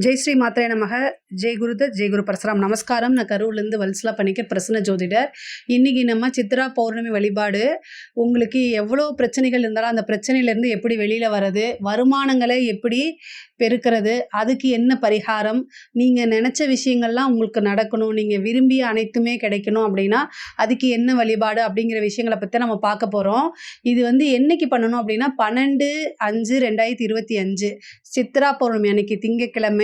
ஜெய் ஸ்ரீ மாத்ரே நமக. ஜெய் குருதத் ஜெய் குரு பரசுராம். நமஸ்காரம். நான் கரூர்லேருந்து வல்சலா பண்ணிக்க பிரசன்ன ஜோதிடர். இன்றைக்கி நம்ம சித்ரா பௌர்ணமி வழிபாடு. உங்களுக்கு எவ்வளோ பிரச்சனைகள் இருந்தாலும் அந்த பிரச்சனையிலேருந்து எப்படி வெளியில் வர்றது, வருமானங்களை எப்படி பெருக்கிறது, அதுக்கு என்ன பரிகாரம், நீங்கள் நினச்ச விஷயங்கள்லாம் உங்களுக்கு நடக்கணும், நீங்கள் விரும்பிய அனைத்துமே கிடைக்கணும் அப்படின்னா அதுக்கு என்ன வழிபாடு அப்படிங்கிற விஷயங்களை பற்றி நம்ம பார்க்க போகிறோம். இது என்னைக்கு பண்ணணும் அப்படின்னா 12/5/2025 சித்ரா பௌர்ணமி அன்னைக்கு திங்கட்கிழமை,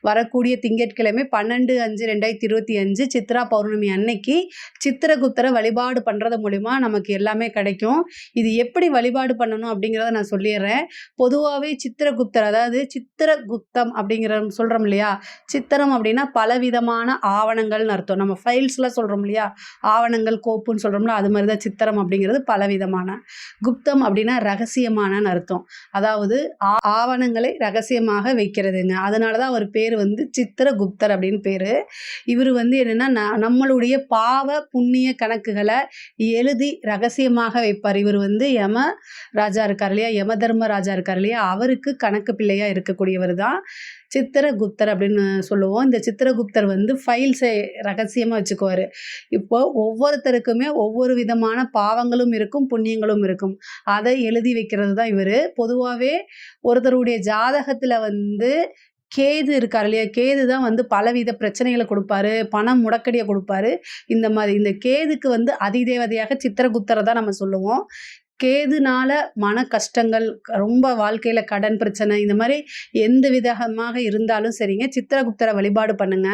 வரக்கூடிய திங்கட்கிழமை 12/5/2025 சித்ரா பௌர்ணமி அன்னைக்கு சித்திரகுப்தரை வழிபாடு பண்ணுறது மூலிமா நமக்கு எல்லாமே கிடைக்கும். இது எப்படி வழிபாடு பண்ணணும் அப்படிங்கிறத நான் சொல்லிடுறேன். பொதுவாகவே சித்திரகுப்தர், அதாவது சித்திரகுப்தம் அப்படிங்கிற சொல்கிறோம் இல்லையா, சித்திரம் அப்படின்னா பலவிதமான ஆவணங்கள்னு அர்த்தம். நம்ம ஃபைல்ஸ்லாம் சொல்கிறோம் இல்லையா, ஆவணங்கள் கோப்புன்னு சொல்கிறோம்ல, அது மாதிரி தான் சித்திரம் அப்படிங்கிறது பலவிதமான. குப்தம் அப்படின்னா ரகசியமானன்னு அர்த்தம். அதாவது ஆவணங்களை ரகசியமாக வைக்கிறதுங்க. அதனால தான் அவர் பேர் சித்திரகுப்தர் அப்படின்னு பேர். இவர் என்னென்னா நம்மளுடைய பாவ புண்ணிய கணக்குகளை எழுதி ரகசியமாக வைப்பார். இவர் யம ராஜா இருக்கார் இல்லையா, யம தர்ம ராஜா இருக்கார் இல்லையா, அவருக்கு கணக்கு பிள்ளையாக இருக்கக்கூடியவர் தான் சித்திரகுப்தர் அப்படின்னு சொல்லுவோம். இந்த சித்திரகுப்தர் ஃபைல்ஸை ரகசியமாக வச்சுக்குவார். இப்போ ஒவ்வொருத்தருக்குமே ஒவ்வொரு விதமான பாவங்களும் இருக்கும், புண்ணியங்களும் இருக்கும். அதை எழுதி வைக்கிறது தான் இவர். பொதுவாகவே ஒருத்தருடைய ஜாதகத்தில் கேது இருக்கார் இல்லையா, கேது தான் பலவித பிரச்சனைகளை கொடுப்பாரு, பணம் முடக்கடியை கொடுப்பாரு. இந்த மாதிரி இந்த கேதுக்கு அதிதேவதையாக சித்திரகுப்தரை தான் நம்ம சொல்லுவோம். கேதுனால மன கஷ்டங்கள், ரொம்ப வாழ்க்கையில் கடன் பிரச்சனை, இந்த மாதிரி எந்த விதமாக இருந்தாலும் சரிங்க, சித்திரகுப்தரை வழிபாடு பண்ணுங்க.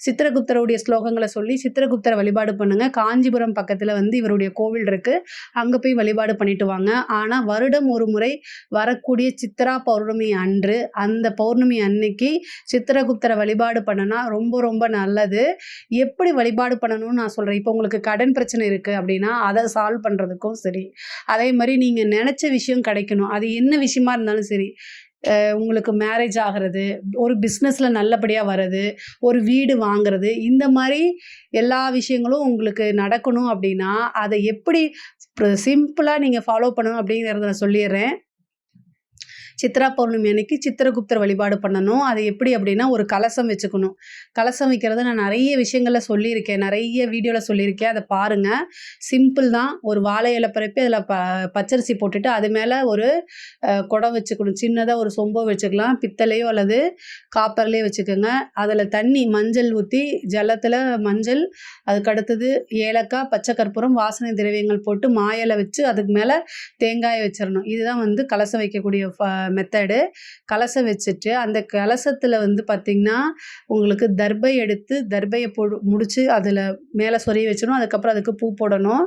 சித்திரகுப்தருடைய ஸ்லோகங்களை சொல்லி சித்திரகுப்தரை வழிபாடு பண்ணுங்க. காஞ்சிபுரம் பக்கத்தில் இவருடைய கோவில் இருக்குது, அங்கே போய் வழிபாடு பண்ணிட்டு வாங்க. ஆனால் வருடம் ஒரு முறை வரக்கூடிய சித்ரா பௌர்ணமி அன்று, அந்த பௌர்ணமி அன்னைக்கு சித்திரகுப்தரை வழிபாடு பண்ணனா ரொம்ப ரொம்ப நல்லது. எப்படி வழிபாடு பண்ணணும்னு நான் சொல்கிறேன். இப்போ உங்களுக்கு கடன் பிரச்சனை இருக்குது அப்படின்னா அதை சால்வ் பண்ணுறதுக்கும் சரி, அதே மாதிரி நீங்கள் நினச்ச விஷயம் கிடைக்கணும், அது என்ன விஷயமா இருந்தாலும் சரி, உங்களுக்கு மேரேஜ் ஆகிறது, ஒரு பிஸ்னஸில் நல்லபடியாக வர்றது, ஒரு வீடு வாங்குறது, இந்த மாதிரி எல்லா விஷயங்களும் உங்களுக்கு நடக்கணும் அப்படின்னா அதை எப்படி சிம்பிளாக நீங்கள் ஃபாலோ பண்ணணும் அப்படிங்கிறத நான் சொல்லிடுறேன். சித்ரா பௌர்ணமி அன்னைக்கு சித்திரகுப்தர் வழிபாடு பண்ணணும். அது எப்படி அப்படின்னா, ஒரு கலசம் வச்சுக்கணும். கலசம் வைக்கிறத நான் நிறைய விஷயங்களில் சொல்லியிருக்கேன், நிறைய வீடியோவில் சொல்லியிருக்கேன், அதை பாருங்கள். சிம்பிள் தான். ஒரு வாழை இலை பரப்பி அதில் பச்சரிசி போட்டுட்டு அது மேலே ஒரு குடம் வச்சுக்கணும். சின்னதாக ஒரு சொம்போ வச்சுக்கலாம், பித்தளையோ அல்லது காப்பர்லேயோ வச்சுக்கோங்க. அதில் தண்ணி மஞ்சள் ஊற்றி, ஜலத்தில் மஞ்சள், அதுக்கடுத்தது ஏலக்காய், பச்சை கற்பூரம், வாசனை திரவியங்கள் போட்டு மாயிலை வச்சு அதுக்கு மேலே தேங்காயை வச்சிடணும். இதுதான் கலசம் வைக்கக்கூடிய மெத்தடு. கலசம் வச்சுட்டு அந்த கலசத்தில் பார்த்திங்கன்னா உங்களுக்கு தர்பை எடுத்து, தர்பையை முடிச்சு அதில் மேலே சொரிய வச்சிடணும். அதுக்கப்புறம் அதுக்கு பூ போடணும்.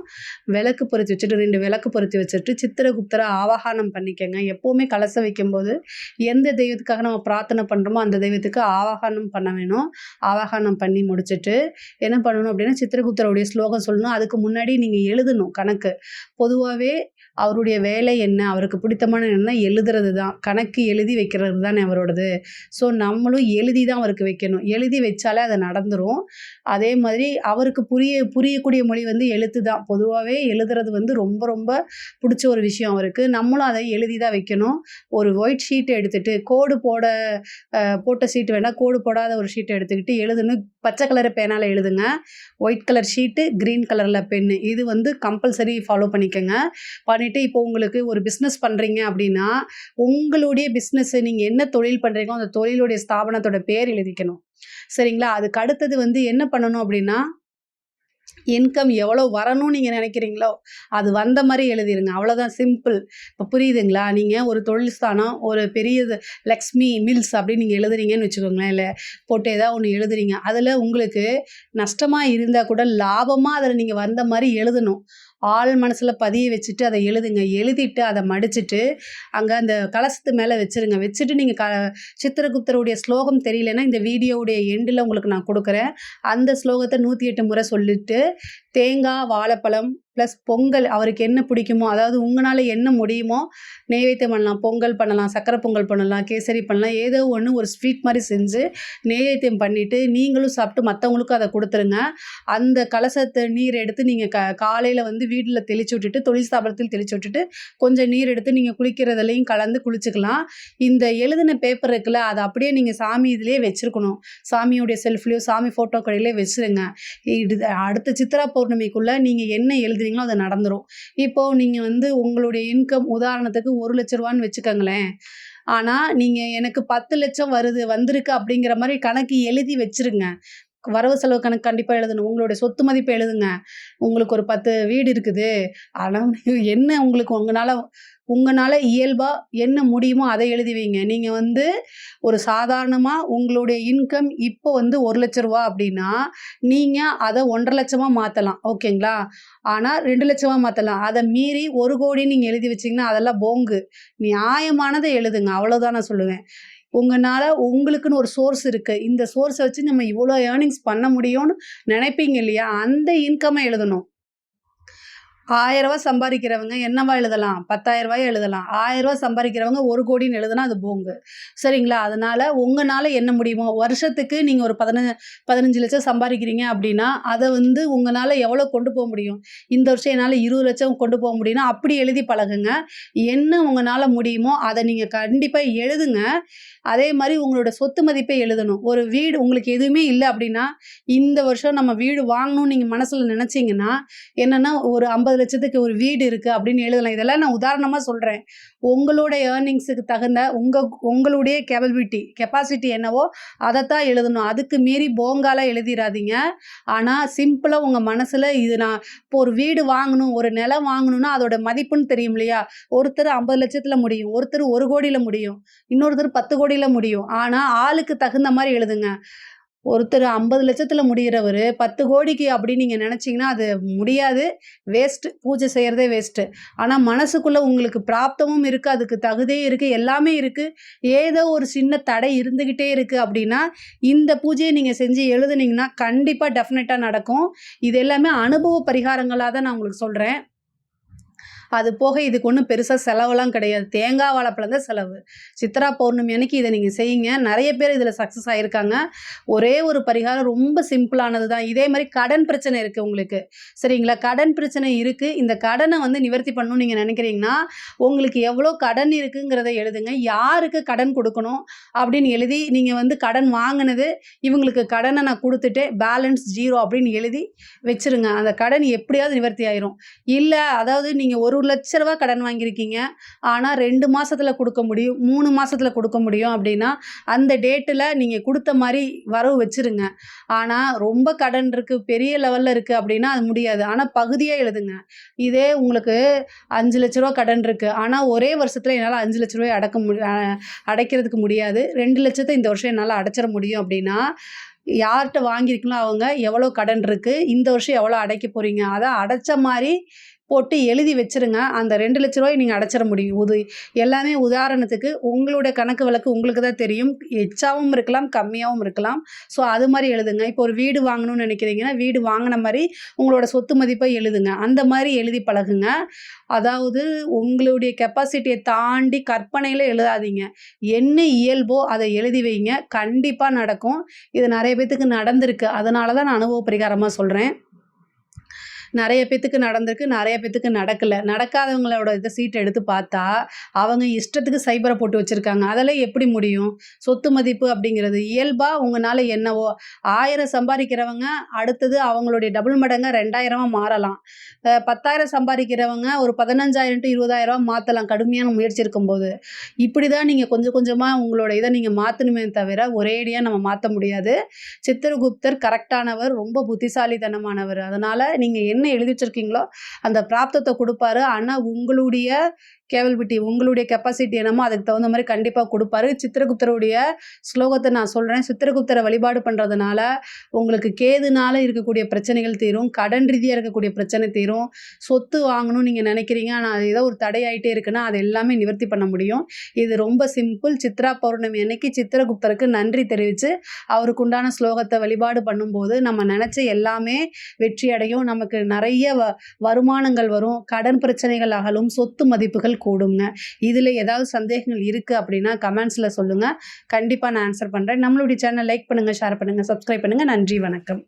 விளக்கு பொருத்தி வச்சுட்டு 2 விளக்கு பொருத்தி வச்சுட்டு சித்திரகுப்தரை ஆவாகனம் பண்ணிக்கங்க. எப்போவுமே கலசம் வைக்கும்போது எந்த தெய்வத்துக்காக நம்ம பிரார்த்தனை பண்ணுறோமோ அந்த தெய்வத்துக்கு ஆவாகனம் பண்ண வேணும். ஆவாகனம் பண்ணி முடிச்சுட்டு என்ன பண்ணணும் அப்படின்னா, சித்திரகுப்தருடைய ஸ்லோகம் சொல்லணும். அதுக்கு முன்னாடி நீங்கள் எழுதணும் கணக்கு. பொதுவாகவே அவருடைய வேலை என்ன, அவருக்கு பிடித்தமான என்ன எழுதுறது தான். கணக்கு எழுதி வைக்கிறது தானே அவரோடது. ஸோ நம்மளும் எழுதி தான் அவருக்கு வைக்கணும். எழுதி வச்சாலே அது நடந்துடும். அதே மாதிரி அவருக்கு புரியக்கூடிய மொழி எழுத்து தான். பொதுவாகவே எழுதுறது ரொம்ப ரொம்ப பிடிச்ச ஒரு விஷயம் அவருக்கு. நம்மளும் அதை எழுதி தான் வைக்கணும். ஒரு ஒயிட் ஷீட்டை எடுத்துகிட்டு, கோடு போட்ட ஷீட் வேணால், கோடு போடாத ஒரு ஷீட்டை எடுத்துக்கிட்டு எழுதணும். பச்சை கலர் பேனால் எழுதுங்க. ஒயிட் கலர் ஷீட்டு, க்ரீன் கலரில் பென்னு, இது கம்பல்சரி ஃபாலோ பண்ணிக்கோங்க. பண்ணிவிட்டு இப்போ உங்களுக்கு ஒரு பிஸ்னஸ் பண்ணுறீங்க அப்படின்னா, உங்களுடைய பிஸ்னஸ்ஸு நீங்கள் என்ன தொழில் பண்ணுறீங்களோ அந்த தொழிலுடைய ஸ்தாபனத்தோட பேர் எழுதிக்கணும். சரிங்களா? அதுக்கு அடுத்தது என்ன பண்ணணும் அப்படின்னா, இன்கம் எவ்வளோ வரணும்னு நீங்கள் நினைக்கிறீங்களோ அது வந்த மாதிரி எழுதிருங்க. அவ்வளோதான், சிம்பிள். இப்போ புரியுதுங்களா? நீங்கள் ஒரு தொழில் ஸ்தானம், ஒரு பெரிய லக்ஷ்மி மில்ஸ் அப்படின்னு நீங்கள் எழுதுறீங்கன்னு வச்சுக்கோங்களேன், இல்லை போட்டு ஏதாவது ஒன்று எழுதுறீங்க, அதில் உங்களுக்கு நஷ்டமாக இருந்தால் கூட லாபமாக அதில் நீங்கள் வந்த மாதிரி எழுதணும். ஆள் மனசில் பதிய வச்சுட்டு அதை எழுதுங்க. எழுதிட்டு அதை மடிச்சுட்டு அங்கே அந்த கலசத்து மேலே வச்சுருங்க. வச்சுட்டு நீங்கள் சித்திரகுப்தருடைய ஸ்லோகம் தெரியலன்னா இந்த வீடியோவுடைய எண்டில் உங்களுக்கு நான் கொடுக்குறேன். அந்த ஸ்லோகத்தை 108 முறை சொல்லிட்டு தேங்காய், வாழைப்பழம் ப்ளஸ் பொங்கல் அவருக்கு என்ன பிடிக்குமோ, அதாவது உங்கனால என்ன முடியுமோ நெய்வேத்தியம் பண்ணலாம். பொங்கல் பண்ணலாம், சர்க்கரை பொங்கல் பண்ணலாம், கேசரி பண்ணலாம். ஏதோ ஒண்ணு ஒரு ஸ்வீட் மாரி செஞ்சு நெய்வேத்தியம் பண்ணிட்டு, நீங்களும் சாப்பிட்டு மத்தவங்களுக்கும் அத குடுத்துருங்க. அந்த கலசத்த நீர் எடுத்து நீங்க காலையில வந்து வீட்ல தெளிச்சு விட்டுட்டு, தொழில் ஸ்தாபனத்தில் தெளிச்சு விட்டுட்டு, கொஞ்சம் நீர் எடுத்து நீங்க குளிக்கிறதுலயும் கலந்து குளிச்சுக்கலாம். இந்த எழுதின பேப்பர் இருக்குல்ல, அத அப்படியே நீங்க சாமி இதுலயே வச்சிருக்கணும். சாமியுடைய செல்ஃப்லயோ, சாமி ஃபோட்டோ கடையிலயோ வச்சுருங்க. அடுத்த சித்ரா பௌர்ணமிக்குள்ள நீங்க என்ன எழுதுறீங்களோ அது நடந்துரும். இப்போ நீங்க வந்து உங்களுடைய இன்கம் உதாரணத்துக்கு ரூ. 1,00,000ன்னு வச்சுக்கங்களேன். ஆனா, நீங்க எனக்கு 10,00,000 வந்திருக்கு அப்படிங்கிற மாரி கணக்கு எழுதி வச்சுருங்க. வரவு செலவு கணக்கு கண்டிப்பா எழுதணும். உங்களுடைய சொத்து மதிப்ப எழுதுங்க. உங்களுக்கு ஒரு 10 வீடு இருக்குது. ஆனா, என்ன உங்களுக்கு உங்கனால உங்கனால இயல்பா என்ன முடியுமோ அத எழுதி வைங்க. நீங்க வந்து ஒரு சாதாரணமா உங்களுடைய இன்கம் இப்போ வந்து ரூ. 1,00,000 அப்டின்னா, நீங்க அத 1,50,000 மாத்தலாம். ஓகேங்களா? ஆனா 2,00,000 மாத்தலாம். அத மீறி 1,00,00,000 நீங்க எழுதி வச்சீங்கன்னா, அதெல்லாம் போங்கு. நியாயமானத எழுதுங்க. அவ்வளோதான் நான் சொல்லுவேன். உங்கனால உங்களுக்குன்னு ஒரு சோர்ஸ் இருக்கு. இந்த சோர்ஸ வச்சு நம்ம இவ்ளோ ஏர்னிங்ஸ் பண்ண முடியும்னு நெனைப்பீங்க இல்லையா? அந்த இன்கம்ம எழுதணும். ரூ. 1000 சம்பாரிக்கிறவங்க என்னவா எழுதலாம்? ரூ. 10,000 எழுதலாம். ரூ. 1000 சம்பாரிக்கிறவங்க 1,00,00,000ன்னு எழுதுனா அது போங்கு. சரிங்களா? அதனால உங்கனால என்ன முடியுமோ, வருஷத்துக்கு நீங்க ஒரு 15,00,000 சம்பாரிக்கிறீங்க அப்டின்னா, அத வந்து உங்கனால எவ்வளோ கொண்டு போ முடியும்? இந்த வருஷம் என்னால 20,00,000 கொண்டு போ முடியும்னா, அப்படி எழுதி பழகுங்க. என்ன உங்கனால முடியுமோ, அத நீங்க கண்டிப்பா எழுதுங்க. அதே மாரி உங்களோட சொத்து மதிப்பை எழுதணும். ஒரு வீடு உங்களுக்கு எதுவுமே இல்ல அப்டின்னா, இந்த வருஷம் நம்ம வீடு வாங்கணும்னு நீங்க மனசுல நெனச்சீங்கன்னா, என்னன்னா ஒரு 50,00,000க்கு ஒரு வீடு இருக்கு அப்படின்னு எழுதலாம். இதெல்லாம் நான் உதாரணமா சொல்றேன். உங்களோட ஏர்னிங்ஸுக்கு தகுந்த உங்களுடைய கெப்பாசிட்டி என்னவோ அதத்தான் எழுதணும். அதுக்கு மீறி போங்காலாம் எழுதிறாதீங்க. ஆனா சிம்பிளா உங்க மனசுல இது நான் இப்போ ஒரு வீடு வாங்கணும், ஒரு நிலம் வாங்கணும்னா அதோட மதிப்புன்னு தெரியும் இல்லையா? ஒருத்தர் 50,00,000ல முடியும். ஒருத்தர் 1,00,00,000ல முடியும். இன்னொருத்தர் 10,00,00,000ல முடியும். ஆனா ஆளுக்கு தகுந்த மாரி எழுதுங்க. ஒருத்தர் 50,00,000த்துல முடியிறவரு 10,00,00,000க்கு அப்படின்னு நீங்க நெனச்சீங்கன்னா, அது முடியாது. வேஸ்ட்டு. பூஜை செய்றதே வேஸ்ட்டு. ஆனா மனசுக்குள்ள உங்களுக்கு பிராப்தமும் இருக்கு, அதுக்கு தகுதியும் இருக்கு, எல்லாமே இருக்கு. ஏதோ ஒரு சின்ன தடை இருந்துகிட்டே இருக்கு அப்படின்னா, இந்த பூஜைய நீங்க செஞ்சு எழுதுனீங்கன்னா, கண்டிப்பா டெஃபினட்டா நடக்கும். இது எல்லாமே அனுபவ பரிகாரங்களா தான் நான் உங்களுக்கு சொல்றேன். அது போக இதுக்கு ஒண்ணும் பெருசா செலவெல்லாம் கிடையாது. தேங்காய், வாழைப்பழம் தான் செலவு. சித்ரா பௌர்ணமி அன்னைக்கு இத நீங்க செய்யுங்க. நெறைய பேர் இதுல சக்சஸ் ஆயிருக்காங்க. ஒரே ஒரு பரிகாரம் ரொம்ப சிம்பிளானது தான். இதே மாரி கடன் பிரச்சனை இருக்கு உங்களுக்கு. சரிங்களா? கடன் பிரச்சனை இருக்கு. இந்த கடன வந்து நிவர்த்தி பண்ணணும்னு நீங்க நெனைக்கிறீங்கன்னா, உங்களுக்கு எவ்வளோ கடன் இருக்குங்கிறத எழுதுங்க. யாருக்கு கடன் குடுக்கணும் அப்படின்னு எழுதி, நீங்க வந்து கடன் வாங்குனது, இவங்களுக்கு கடன நான் குடுத்துட்டேன். பேலன்ஸ் 0 அப்படின்னு எழுதி வச்சுருங்க. அந்த கடன் எப்படியாவது நிவர்த்தி ஆயிரும். இல்ல அதாவது நீங்க ரூ. 1,00,000 கடன் வாங்கியிருக்கீங்க. ஆனா 2 மாசத்துல குடுக்க முடியும். 3 மாசத்துல குடுக்க முடியும் அப்படின்னா, அந்த டேட்டுல நீங்க குடுத்த மாரி வரவு வச்சுருங்க. ஆனா ரொம்ப கடன் இருக்கு, பெரிய லெவல்ல இருக்கு அப்படின்னா அது முடியாது. ஆனா பகுதியா எழுதுங்க. இதே உங்களுக்கு ரூ. 5,00,000 கடன் இருக்கு. ஆனா ஒரே வருஷத்துல என்னால ரூ. 5,00,000 அடைக்கிறதுக்கு முடியாது. 2,00,000 இந்த வருஷம் என்னால அடைச்சிற முடியும் அப்படின்னா, யார்ட்ட வாங்கியிருக்கீங்களோ அவங்க எவ்வளோ கடன் இருக்கு, இந்த வருஷம் எவ்வளோ அடைக்க போறீங்க, அத அடைச்ச மாரி போட்டு எழுதி வச்சுருங்க. அந்த ரூ. 2,00,000 நீங்க அடைச்சிற முடியும். எல்லாமே உதாரணத்துக்கு உங்களோட கணக்கு வழக்கு உங்களுக்கு தான் தெரியும். எச்சாவும் இருக்கலாம், கம்மியாவும் இருக்கலாம். ஸோ அது மாரி எழுதுங்க. இப்போ ஒரு வீடு வாங்கணும்னு நெனைக்கிறீங்கன்னா, வீடு வாங்குன மாரி உங்களோட சொத்து மதிப்ப எழுதுங்க. அந்த மாரி எழுதி பழகுங்க. அதாவது உங்களுடைய கெப்பாசிட்டிய தாண்டி கற்பனையில எழுதாதீங்க. என்ன இயல்போ அத எழுதி வைங்க. கண்டிப்பா நடக்கும். இது நெறைய பேத்துக்கு நடந்திருக்கு. அதனால தான் நான் அனுபவ பரிகாரமா சொல்றேன். நெறைய பேத்துக்கு நடந்திருக்கு. நெறைய பேத்துக்கு நடக்கல. நடக்காதவங்களோட சீட்ட எடுத்து பார்த்தா, அவங்க இஷ்டத்துக்கு சைபர போட்டு வச்சிருக்காங்க. அதெல்லாம் எப்படி முடியும்? சொத்து மதிப்பு அப்படிங்கிறது இயல்பா உங்கனால என்னவோ 1000 சம்பாரிக்கிறவங்க அடுத்தது அவங்களுடைய டபுள் மடங்கா 2,000 மாறலாம். 10,000 சம்பாரிக்கிறவங்க ஒரு 15,000 டூ 20,000 மாத்தலாம் கடுமையான முயற்சி இருக்கும்போது. இப்படிதான் நீங்க கொஞ்சம் கொஞ்சமா உங்களோட இத நீங்க மாத்தணுமே தவிர, ஒரேடியா நம்ம மாத்த முடியாது. சித்திரகுப்தர் கரெக்ட்டானவர். ரொம்ப புத்திசாலித்தனமானவர். அதனால நீங்க என்ன எழுதி வச்சிருக்கீங்களோ, அந்த பிராப்தத்த குடுப்பாரு. ஆனா உங்களுடைய கேவல்பிட்டி உங்களுடைய கெப்பாசிட்டி என்னமோ அதுக்கு தகுந்த மாதிரி கண்டிப்பாக கொடுப்பாரு. சித்திரகுப்தருடைய ஸ்லோகத்தை நான் சொல்கிறேன். சித்திரகுப்தரை வழிபாடு பண்ணுறதுனால உங்களுக்கு கேதுனால இருக்கக்கூடிய பிரச்சனைகள் தீரும். கடன் ரீதியாக இருக்கக்கூடிய பிரச்சனை தீரும். சொத்து வாங்கணும்னு நீங்கள் நினைக்கிறீங்க, ஆனால் அது ஏதோ ஒரு தடையாயிட்டே இருக்குன்னா அது எல்லாமே நிவர்த்தி பண்ண முடியும். இது ரொம்ப சிம்பிள். சித்ரா பௌர்ணமி அன்னைக்கு சித்திரகுப்தருக்கு நன்றி தெரிவித்து அவருக்கு உண்டான ஸ்லோகத்தை வழிபாடு பண்ணும்போது நம்ம நினச்ச எல்லாமே வெற்றி அடையும். நமக்கு நிறைய வருமானங்கள் வரும். கடன் பிரச்சனைகள் அகலும். சொத்து மதிப்புகள் கூடுங்க. இதில் ஏதாவது சந்தேகங்கள் இருக்குது அப்படின்னா கமெண்ட்ஸில் சொல்லுங்கள். கண்டிப்பாக நான் ஆன்சர் பண்ணுறேன். நம்மளுடைய சேனல் லைக் பண்ணுங்கள், ஷேர் பண்ணுங்கள், சப்ஸ்கிரைப் பண்ணுங்கள். நன்றி, வணக்கம்.